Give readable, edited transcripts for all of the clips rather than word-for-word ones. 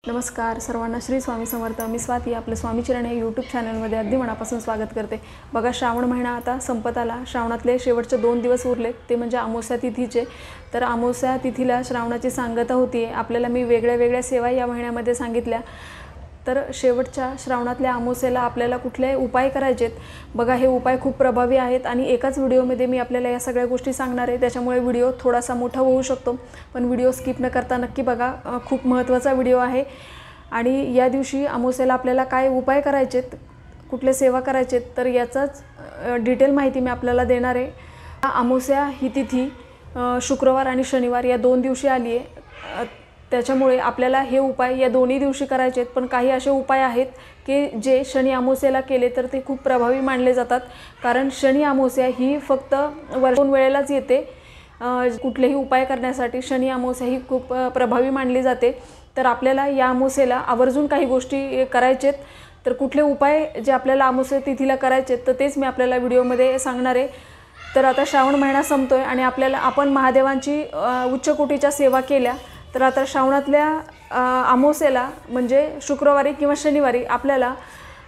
नमस्कार सर्वांना, श्री स्वामी समर्थ। मी स्वाती आपलं स्वामीचरण या यूट्यूब चॅनलमध्ये अगदी मनापासून स्वागत करते। बघा, श्रावण महिना आता संपत आला। श्रावणातले शेवटचे 2 दिवस उरले ते म्हणजे अमावस्या तिथीचे। तर अमावस्या तिथीला श्रावणाची सांगता होती। आपल्याला मी वेगळ्या सेवा या महिन्यामध्ये सांगितल्या। तर शेवटच्या श्रावणातल्या अमावस्येला आपल्याला कुठले उपाय करायचेत बघा। हे उपाय खूप प्रभावी आहेत आणि एकाच व्हिडिओमध्ये मी आपल्याला या सगळ्या गोष्टी सांगणार आहे। त्याच्यामुळे व्हिडिओ थोडासा मोठा होऊ शकतो, पण व्हिडिओ स्किप न करता नक्की बघा। खूप महत्त्वाचा व्हिडिओ आहे। आणि या दिवशी अमावस्येला आपल्याला काय उपाय करायचेत, कुठले सेवा करायचेत, तर याचाच डिटेल माहिती मी आपल्याला देणार आहे। अमावस्या ही तिथी शुक्रवार आणि शनिवार या 2 दिवशी आली आहे। त्याच्यामुळे आपल्याला हे उपाय या दोन्ही दिवशी करायचे आहेत। पण काही असे उपाय आहेत की जे शनी अमावस्येला केले तर ते खूप प्रभावी मानले जातात। कारण शनी अमावस्या ही फक्त वर्षातून वेळेलाच येते। कुठलेही उपाय करण्यासाठी शनी अमावस्या ही खूप प्रभावी मानली जाते। तर आपल्याला या अमावस्येला आवर्जून काही गोष्टी करायचेत। तर कुठले उपाय जे आपल्याला अमावस्या तिथीला करायचे तर तेच मी आपल्याला व्हिडिओमध्ये सांगणार आहे। तर आता श्रावण महिना संपतोय आणि आपण महादेवांची उच्च कोटीच्या सेवा केल्या। तर आता श्रावणातल्या अमावस्येला म्हणजे शुक्रवारी किंवा शनिवारी आपल्याला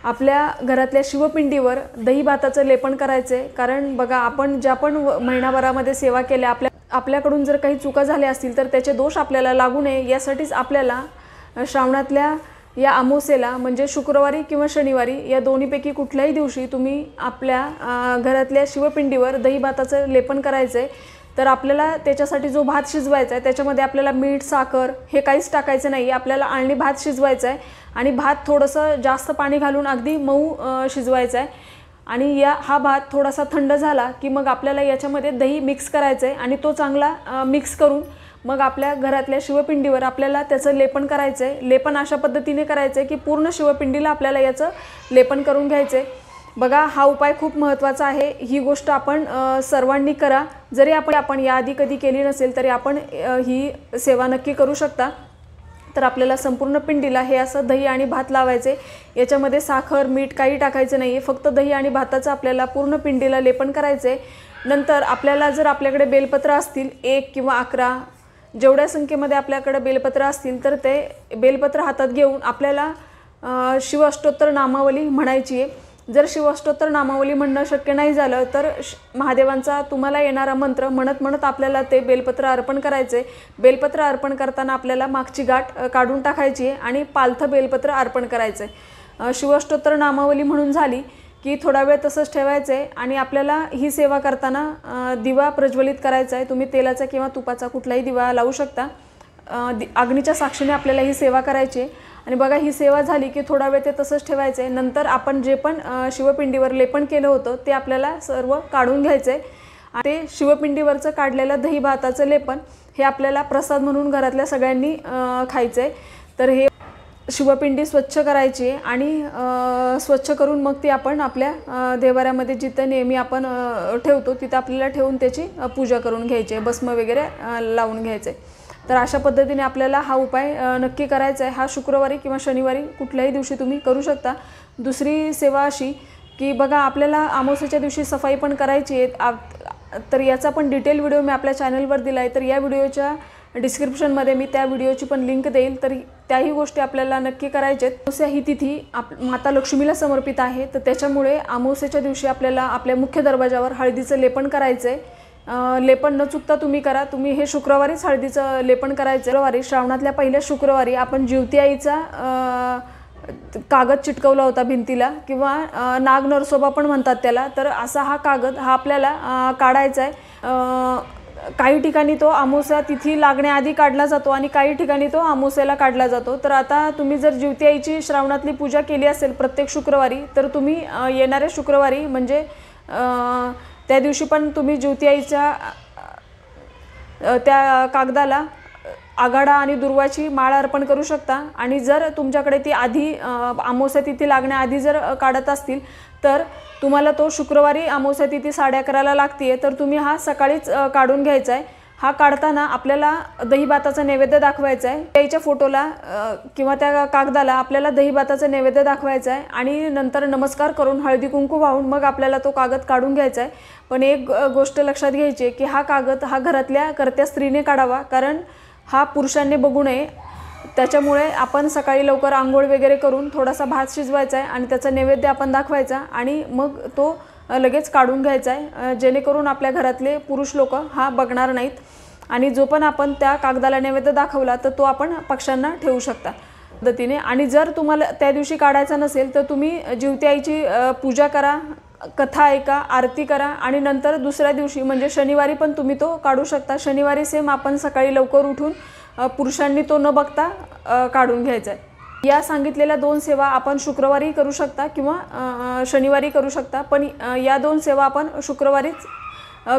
आपल्या घरातल्या शिवपिंडीवर दही भाताचं लेपन करायचं आहे। कारण बघा, आपण ज्या पण महिनाभरामध्ये सेवा केल्या आपल्याकडून जर काही चुका झाल्या असतील तर त्याचे दोष आपल्याला लागू नये यासाठीच आपल्याला श्रावणातल्या या अमावस्येला म्हणजे शुक्रवारी किंवा शनिवारी या दोन्हीपैकी कुठल्याही दिवशी तुम्ही आपल्या घरातल्या शिवपिंडीवर दही भाताचं लेपन करायचं आहे। तर आपल्याला त्याच्यासाठी जो भात शिजवायचा आहे त्याच्यामध्ये आपल्याला मीठ, साखर हे काहीच टाकायचं नाही। आपल्याला आळणी भात शिजवायचा आहे आणि भात थोडंसं जास्त पाणी घालून अगदी मऊ शिजवायचा आहे। आणि हा भात थोडासा थंड झाला की मग आपल्याला याच्यामध्ये दही मिक्स करायचं आहे आणि तो चांगला मिक्स करून मग आपल्या घरातल्या शिवपिंडीवर आपल्याला त्याचं लेपन करायचं आहे। लेपन अशा पद्धतीने करायचं आहे की पूर्ण शिवपिंडीला आपल्याला याचं लेपन करून घ्यायचं आहे। बघा, हा उपाय खूप महत्त्वाचा आहे। ही गोष्ट आपण सर्वांनी करा। जरी आपण याआधी कधी केली नसेल तरी आपण ही सेवा नक्की करू शकता। तर आपल्याला संपूर्ण पिंडीला हे असं दही आणि भात लावायचे। याच्यामध्ये साखर, मीठ काही टाकायचं नाही आहे। फक्त दही आणि भाताचं आपल्याला पूर्ण पिंडीला लेपन करायचे। नंतर आपल्याला जर आपल्याकडे बेलपत्र असतील 1 किंवा 11 जेवढ्या संख्येमध्ये आपल्याकडे बेलपत्र असतील तर ते बेलपत्र हातात घेऊन आपल्याला शिवाष्टोत्तर नामावली म्हणायची आहे। जर शिवाष्टोत्तर नामावली म्हणणं शक्य नाही झालं तर महादेवांचा तुम्हाला येणारा मंत्र म्हणत आपल्याला ते बेलपत्र अर्पण करायचे। बेलपत्र अर्पण करताना आपल्याला मागची गाठ काढून टाकायची आहे आणि पालथं बेलपत्र अर्पण करायचं आहे। शिवाष्टोत्तर नामावली म्हणून झाली की थोडा वेळ तसंच ठेवायचं आहे आणि आपल्याला ही सेवा करताना दिवा प्रज्वलित करायचा आहे। तुम्ही तेलाचा किंवा तुपाचा कुठलाही दिवा लावू शकता। अग्नीच्या साक्षीने आपल्याला ही सेवा करायची आहे। आणि बघा, ही सेवा झाली की थोडा वेळ ते तसंच ठेवायचं आहे। नंतर आपण जे पण शिवपिंडीवर लेपन केलं होतं ते आपल्याला सर्व काढून घ्यायचं आहे। ते शिवपिंडीवरचं काढलेलं दही भाताचं लेपन हे आपल्याला प्रसाद म्हणून घरातल्या सगळ्यांनी खायचं आहे। तर हे शिवपिंडी स्वच्छ करायची आहे आणि स्वच्छ करून मग ती आपण आपल्या देवाऱ्यामध्ये जिथं नेहमी आपण ठेवतो तिथं आपल्याला ठेवून त्याची पूजा करून घ्यायची आहे, भस्म वगैरे लावून घ्यायचं आहे। तर अशा पद्धतीने आपल्याला हा उपाय नक्की करायचा आहे। हा शुक्रवारी किंवा शनिवारी कुठल्याही दिवशी तुम्ही करू शकता। दुसरी सेवा अशी की बघा, आपल्याला अमावस्येच्या दिवशी सफाई पण करायची आहे। तर याचा पण डिटेल व्हिडिओ मी आपल्या चॅनलवर दिला आहे। तर या व्हिडिओच्या डिस्क्रिप्शनमध्ये मी त्या व्हिडिओची पण लिंक देईल। तर त्याही गोष्टी आपल्याला नक्की करायच्या आहेत। अमावस्या ही तिथी माता लक्ष्मीला समर्पित आहे। तर त्याच्यामुळे अमावस्येच्या दिवशी आपल्याला आपल्या मुख्य दरवाजावर हळदीचं लेपन करायचं आहे। लेपन न चुकता तुम्ही करा। तुम्ही हे शुक्रवारीच हळदीचं लेपन करायचं। शुक्रवारी श्रावणातल्या पहिल्या शुक्रवारी आपण जिवती आईचा कागद चिटकवला होता भिंतीला किंवा नाग नरसोबा पण म्हणतात त्याला। तर असा हा कागद आपल्याला काढायचा आहे। काही ठिकाणी तो अमावस्या तिथी लागण्याआधी काढला जातो आणि काही ठिकाणी तो अमावस्येला काढला जातो। तर आता तुम्ही जर जिवती आईची श्रावणातली पूजा केली असेल प्रत्येक शुक्रवारी तर तुम्ही येणाऱ्या शुक्रवारी म्हणजे त्या दिवशी पण तुम्ही जिवती आईच्या त्या कागदाला आघाडा आणि दुर्वाची माळ अर्पण करू शकता। आणि जर तुमच्याकडे ती आधी अमावस्या तिथी लागण्याआधी जर काढत असतील तर तुम्हाला तो शुक्रवारी अमावस्या तिथी 11:30ला लागते तर तुम्ही हा सकाळीच काढून घ्यायचा आहे। हा काढताना आपल्याला दही भाताचा नैवेद्य दाखवायचा आहे। त्याच्या फोटोला किंवा त्या कागदाला आपल्याला दही भाताचा नैवेद्य दाखवायचा आहे आणि नंतर नमस्कार करून हळदी कुंकू वाहून मग आपल्याला तो कागद काढून घ्यायचा आहे। पण एक गोष्ट लक्षात घ्यायची आहे की हा कागद हा घरातल्या कर्त्या स्त्रीने काढावा, कारण हा पुरुषांनी बघू नये। त्याच्यामुळे आपण सकाळी लवकर आंघोळ वगैरे करून थोडासा भात शिजवायचा आहे आणि त्याचा नैवेद्य आपण दाखवायचा आणि मग तो लगेच काढून घ्यायचा आहे, जेणेकरून आपल्या घरातले पुरुष लोक हा बघणार नाहीत आणि जो पण आपण त्या कागदाला नैवेद्य दाखवला तर तो आपण पक्ष्यांना ठेवू शकता पद्धतीने। आणि जर तुम्हाला त्या दिवशी काढायचा नसेल तर तुम्ही जिवती आईची पूजा करा, कथा ऐका, आरती करा आणि नंतर दुसऱ्या दिवशी म्हणजे शनिवारी पण तुम्ही तो काढू शकता। शनिवारी सेम आपण सकाळी लवकर उठून पुरुषांनी तो न बघता काढून घ्यायचा आहे। या सांगितलेल्या 2 सेवा आपण शुक्रवारी करू शकता किंवा शनिवारी करू शकता, पण या 2 सेवा आपण शुक्रवारीच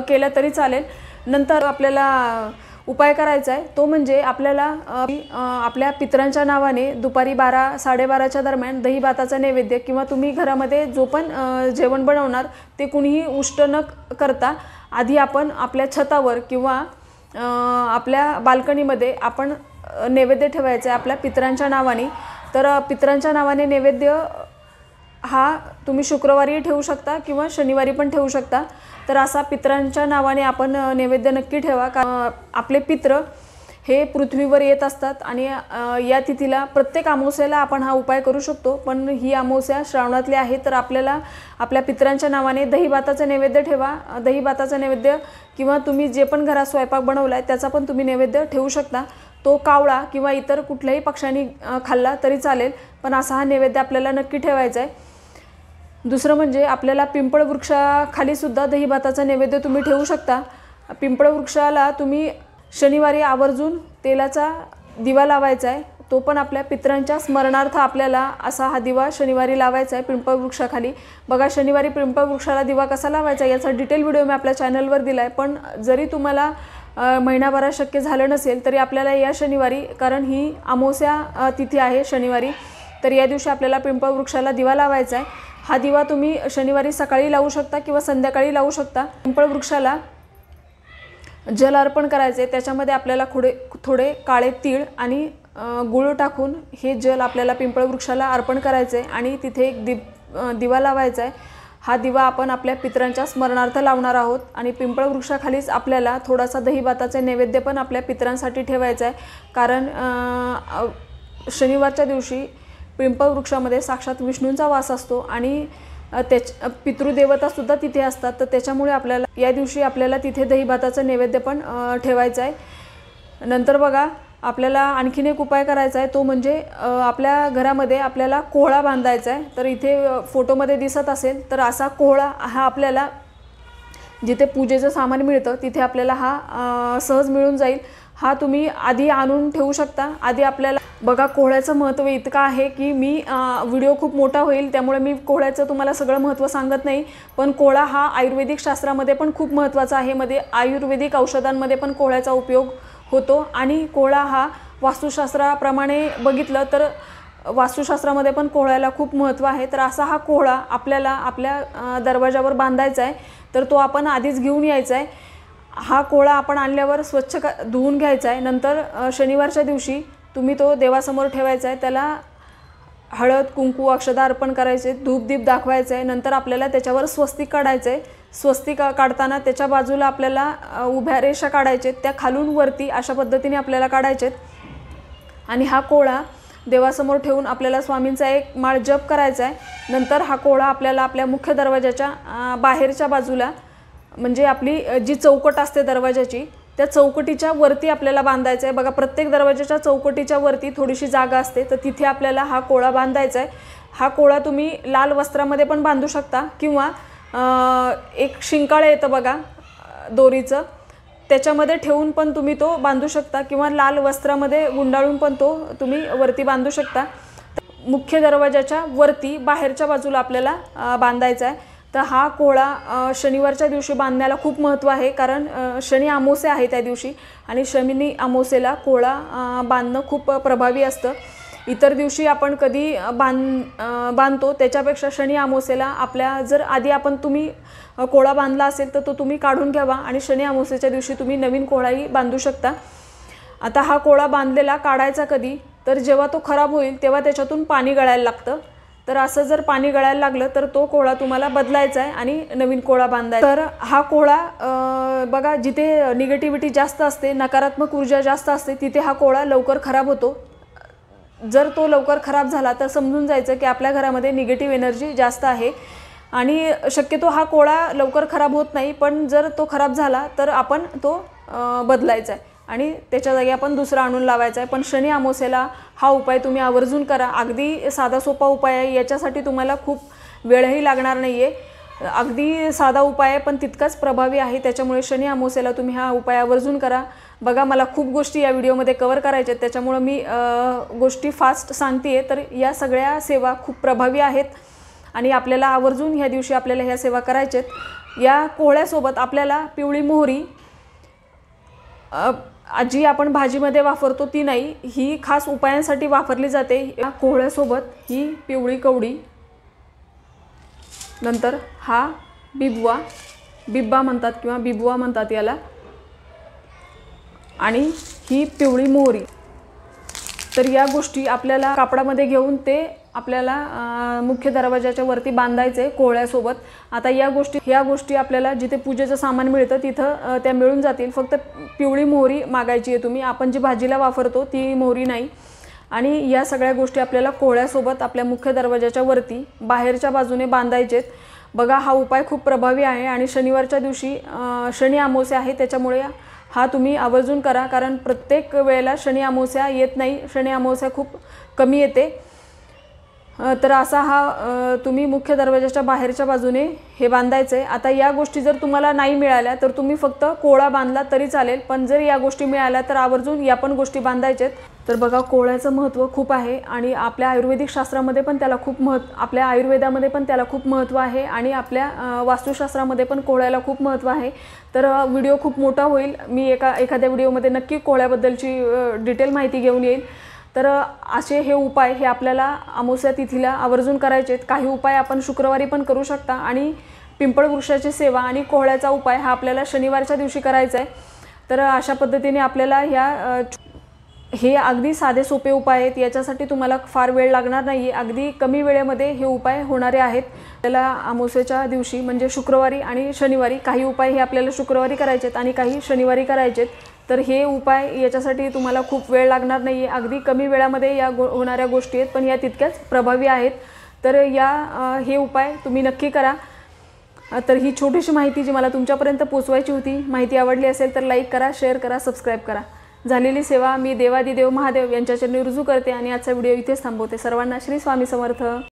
केल्या तरी चालेल। नंतर आपल्याला उपाय करायचा आहे तो म्हणजे आपल्याला आपल्या पितरांच्या नावाने दुपारी 12-12:30च्या दरम्यान दही भाताचा नैवेद्य किंवा तुम्ही घरामध्ये जो पण जेवण बनवणार ते कुणीही उष्ट न करता आधी आपण आपल्या छतावर किंवा आपल्या बाल्कनीमध्ये आपण नैवेद्य ठेवायचा आहे आपल्या पितरांच्या नावाने। तर पितरांच्या नावाने नैवेद्य हा तुम्ही शुक्रवारी ठेवू शकता किंवा शनिवारी पण ठेवू शकता। तर असा पितरांच्या नावाने आपण नैवेद्य नक्की ठेवा, कारण आपले पित्र हे पृथ्वीवर येत असतात आणि या तिथीला प्रत्येक अमावस्येला आपण हा उपाय करू शकतो, पण ही अमावस्या श्रावणातली आहे तर आपल्याला आपल्या पितरांच्या नावाने दही भाताचा नैवेद्य ठेवा। दही भाताचा नैवेद्य किंवा तुम्ही जे पण घरात स्वयंपाक बनवला आहे त्याचा पण तुम्ही नैवेद्य ठेवू शकता। तो कावळा किंवा इतर कुठल्याही पक्ष्यांनी खाल्ला तरी चालेल, पण असा हा नैवेद्य आपल्याला नक्की ठेवायचा आहे। दुसरं म्हणजे आपल्याला पिंपळ वृक्षाखाली सुद्धा दही भाताचा नैवेद्य तुम्ही ठेवू शकता। पिंपळ वृक्षाला तुम्ही शनिवारी आवर्जून तेलाचा दिवा लावायचा आहे, तो पण आपल्या पितरांच्या स्मरणार्थ आपल्याला असा हा दिवा शनिवारी लावायचा आहे पिंपळ वृक्षाखाली। बघा शनिवारी पिंपळ वृक्षाला दिवा कसा लावायचा याचा डिटेल व्हिडिओ मी आपल्या चॅनलवर दिला आहे, पण जरी तुम्हाला महिनाभरात शक्य झालं नसेल तरी आपल्याला या शनिवारी, कारण ही अमावस्या तिथी आहे शनिवारी, तर या दिवशी आपल्याला पिंपळ वृक्षाला दिवा लावायचा आहे। हा दिवा तुम्ही शनिवारी सकाळी लावू शकता किंवा संध्याकाळी लावू शकता। पिंपळ वृक्षाला जल अर्पण करायचे, त्याच्यामध्ये आपल्याला थोडे काळे तीळ आणि गुळ टाकून हे जल आपल्याला पिंपळ वृक्षाला अर्पण करायचे आणि तिथे एक दिवा लावायचा आहे। हा दिवा आपण आपल्या पितरांच्या स्मरणार्थ लावणार आहोत आणि पिंपळ वृक्षाखालीच आपल्याला थोडासा दही भाताचे नैवेद्य पण आपल्या पितरांसाठी ठेवायचा आहे, कारण शनिवारच्या दिवशी पिंपळ वृक्षामध्ये साक्षात विष्णूंचा वास असतो आणि पितृदेवतासुद्धा तिथे असतात, तर त्याच्यामुळे आपल्याला या दिवशी आपल्याला तिथे दही भाताचं नैवेद्य पण ठेवायचं आहे। नंतर बघा आपल्याला आणखीन एक उपाय करायचा आहे, तो म्हणजे आपल्या घरामध्ये आपल्याला कोहळा बांधायचा आहे। तर इथे फोटोमध्ये दिसत असेल तर असा कोहळा हा आपल्याला जिथे पूजेचं सामान मिळतं तिथे आपल्याला हा सहज मिळून जाईल। हा तुम्ही आधी आणून ठेवू शकता। आधी आपल्याला बघा कोहळ्याचं महत्त्व इतकं आहे की मी व्हिडिओ खूप मोठा होईल त्यामुळे मी कोहळ्याचं तुम्हाला सगळं महत्त्व सांगत नाही, पण कोहळा हा आयुर्वेदिक शास्त्रामध्ये पण खूप महत्त्वाचा आहे। आयुर्वेदिक औषधांमध्ये पण कोहळ्याचा उपयोग होतो आणि कोहळा हा वास्तुशास्त्राप्रमाणे बघितलं तर वास्तुशास्त्रामध्ये पण कोहळ्याला खूप महत्त्व आहे। तर असा हा कोहळा आपल्याला आपल्या दरवाजावर बांधायचा आहे, तर तो आपण आधीच घेऊन यायचा आहे। हा कोहळा आपण आणल्यावर स्वच्छ धुवून घ्यायचा आहे। नंतर शनिवारच्या दिवशी तुम्ही तो देवासमोर ठेवायचा आहे, त्याला हळद कुंकू अक्षदा अर्पण करायचे, धूपदीप दाखवायचं आहे। नंतर आपल्याला त्याच्यावर स्वस्तिक काढायचं आहे। स्वस्तिक काढताना त्याच्या बाजूला आपल्याला उभ्या रेषा काढायचे, त्या खालून वरती अशा पद्धतीने आपल्याला काढायचे आणि हा कोहळा देवासमोर ठेवून आपल्याला स्वामींचा एक माळ जप करायचा आहे। नंतर हा कोहळा आपल्याला आपल्या मुख्य दरवाजाच्या बाहेरच्या बाजूला म्हणजे आपली जी चौकट असते दरवाजाची त्या चौकटीच्या वरती आपल्याला बांधायचं आहे। बघा प्रत्येक दरवाजाच्या चौकटीच्या वरती थोडीशी जागा असते, तर तिथे आपल्याला हा कोहळा बांधायचा आहे। हा कोहळा तुम्ही लाल वस्त्रामध्ये पण बांधू शकता किंवा एक शिंकाळं येतं बघा दोरीचं, त्याच्यामध्ये ठेवून पण तुम्ही तो बांधू शकता किंवा लाल वस्त्रामध्ये गुंडाळून पण तो तुम्ही वरती बांधू शकता। मुख्य दरवाजाच्या वरती बाहेरच्या बाजूला आपल्याला बांधायचा आहे। तर हा कोहळा शनिवारच्या दिवशी बांधण्याला खूप महत्त्व आहे, कारण शनी अमावस्या आहे त्या दिवशी आणि शनी अमावस्येला कोहळा बांधणं खूप प्रभावी असतं। इतर दिवशी आपण कधी बांधतो त्याच्यापेक्षा शनी अमावस्येला आपल्या जर आधी तुम्ही कोहळा बांधला असेल तर तो तुम्ही काढून घ्यावा आणि शनी अमावस्येच्या दिवशी तुम्ही नवीन कोहळाही बांधू शकता। आता हा कोहळा बांधलेला काढायचा कधी, तर जेव्हा तो खराब होईल तेव्हा त्याच्यातून पाणी गळायला लागतं। तर असं जर पाणी गळायला लागलं तर तो कोहळा तुम्हाला बदलायचा आहे आणि नवीन कोहळा बांधायचा। तर हा कोहळा बघा जिथे निगेटिव्हिटी जास्त असते, नकारात्मक ऊर्जा जास्त असते, तिथे हा कोहळा लवकर खराब होतो। जर तो लवकर खराब झाला तर समजून जायचं की आपल्या घरामध्ये निगेटिव्ह एनर्जी जास्त आहे आणि शक्यतो हा कोळा लवकर खराब होत नाही, पण जर तो खराब झाला तर आपण तो बदलायचा आहे आणि त्याच्या जागी आपण दुसरा आणून लावायचा आहे। पण शनी अमावस्येला हा उपाय तुम्ही आवर्जून करा। अगदी साधा सोपा उपाय आहे, याच्यासाठी तुम्हाला खूप वेळही लागणार नाही आहे। अगदी साधा उपाय आहे पण तितकाच प्रभावी आहे, त्याच्यामुळे शनी अमावस्येला तुम्ही हा उपाय आवर्जून करा। बघा, मला खूप गोष्टी या व्हिडिओमध्ये कव्हर करायच्या आहेत, त्याच्यामुळे मी गोष्टी फास्ट सांगते आहे। तर या सगळ्या सेवा खूप प्रभावी आहेत आणि आपल्याला आवर्जून ह्या दिवशी आपल्याला ह्या सेवा करायच्या आहेत। या कोहळ्यासोबत आपल्याला पिवळी मोहरी, जी आपण भाजीमध्ये वापरतो ती नाही, ही खास उपायांसाठी वापरली जाते। या कोहळ्यासोबत ही पिवळी कवडी, नंतर हा बिब्बा म्हणतात किंवा बिबवा म्हणतात याला, आणि ही पिवळी मोहरी। तर या गोष्टी आपल्याला कापडामध्ये घेऊन ते आपल्याला मुख्य दरवाजाच्या वरती बांधायचे कोहळ्यासोबत। आता ह्या गोष्टी आपल्याला जिथे पूजेचं सामान मिळतं तिथं त्या मिळून जातील। फक्त पिवळी मोहरी मागायची आहे तुम्ही, आपण जी भाजीला वापरतो ती मोहरी नाही। आणि या सगळ्या गोष्टी आपल्याला कोहळ्यासोबत आपल्या मुख्य दरवाजाच्या वरती बाहेरच्या बाजूने बांधायचेत। बघा, हा उपाय खूप प्रभावी आहे आणि शनिवारच्या दिवशी शनी अमावस्या आहे, त्याच्यामुळे हा तुम्ही आवर्जून करा, कारण प्रत्येक वेळेला शनी अमावस्या येत नाही, शनी अमावस्या खूप कमी येते। तर असा हा तुम्ही मुख्य दरवाजाच्या बाहेरच्या बाजूने हे बांधायचं आहे। आता या गोष्टी जर तुम्हाला नाही मिळाल्या तर तुम्ही फक्त कोळा बांधला तरी चालेल, पण जर या गोष्टी मिळाल्या तर आवर्जून या पण गोष्टी बांधायच्यात। तर बघा, कोहळ्याचं महत्त्व खूप आहे आणि आपल्या आयुर्वेदिक शास्त्रामध्ये पण त्याला खूप आपल्या आयुर्वेदामध्ये पण त्याला खूप महत्त्व आहे आणि आपल्या वास्तुशास्त्रामध्ये पण कोहळ्याला खूप महत्त्व आहे। तर व्हिडिओ खूप मोठा होईल, मी एखाद्या व्हिडिओमध्ये नक्की कोहळ्याबद्दलची डिटेल माहिती घेऊन येईल। तर असे हे उपाय हे आपल्याला अमावस्या तिथीला आवर्जून करायचे आहेत। काही उपाय आपण शुक्रवारी पण करू शकता आणि पिंपळ वृक्षाची सेवा आणि कोहळ्याचा उपाय हा आपल्याला शनिवारच्या दिवशी करायचा आहे। तर अशा पद्धतीने आपल्याला हे अगदी साधे सोपे उपाय आहेत, याच्यासाठी तुम्हाला फार वेळ लागणार नाही आहे, अगदी कमी वेळेमध्ये हे उपाय होणारे आहेत। आपल्याला अमावस्येच्या दिवशी म्हणजे शुक्रवारी आणि शनिवारी काही उपाय हे आपल्याला शुक्रवारी करायचे आहेत आणि काही शनिवारी करायचे आहेत। तर हे उपाय याच्यासाठी तुम्हाला खूप वेळ लागणार नाही आहे, अगदी कमी वेळामध्ये या होणाऱ्या गोष्टी आहेत, पण या तितक्याच प्रभावी आहेत। तर हे उपाय तुम्ही नक्की करा। तर ही छोटीशी माहिती जी मला तुमच्यापर्यंत पोहोचवायची होती, माहिती आवडली असेल तर लाईक करा, शेअर करा, सबस्क्राईब करा। झालेली सेवा मी देवादिदेव महादेव यांच्या चरणी रुजू करते आणि आजचा व्हिडिओ इथेच थांबवते। सर्वांना श्री स्वामी समर्थ।